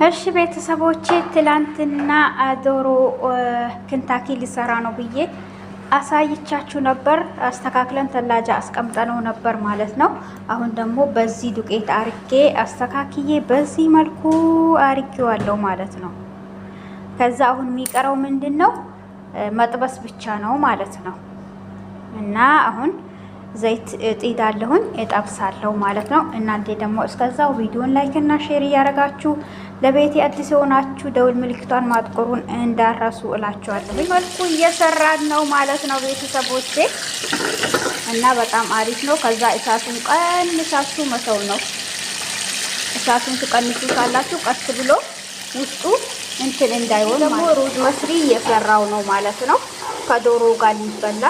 እሺ ቤተሰቦቼ ትላንትና ዶሮ ክንታኪ ሊሰራ ነው ብዬ አሳይቻችሁ ነበር። አስተካክለን ተላጃ አስቀምጠነው ነበር ማለት ነው። አሁን ደግሞ በዚህ ዱቄት አርጌ አስተካክዬ በዚህ መልኩ አርጌዋለሁ ማለት ነው። ከዛ አሁን የሚቀረው ምንድነው መጥበስ ብቻ ነው ማለት ነው። እና አሁን ዘይት ጥይዳለሁኝ እጠብሳለሁ ማለት ነው። እናንተ ደግሞ እስከዛው ቪዲዮን ላይክ እና ሼር እያደረጋችሁ ለቤቴ አዲስ የሆናችሁ ደውል ምልክቷን ማጥቆሩን እንዳረሱ እላችኋለሁ። መልኩ እየሰራን ነው ማለት ነው ቤተሰቦቼ እና በጣም አሪፍ ነው። ከዛ እሳቱን ቀንሳችሁ መተው ነው። እሳቱን ትቀንሱታላችሁ ቀስ ብሎ ውስጡ እንትን እንዳይሆን ማለት ነው። ሩዝ መስሪ እየሰራው ነው ማለት ነው። ከዶሮ ጋር ሊበላ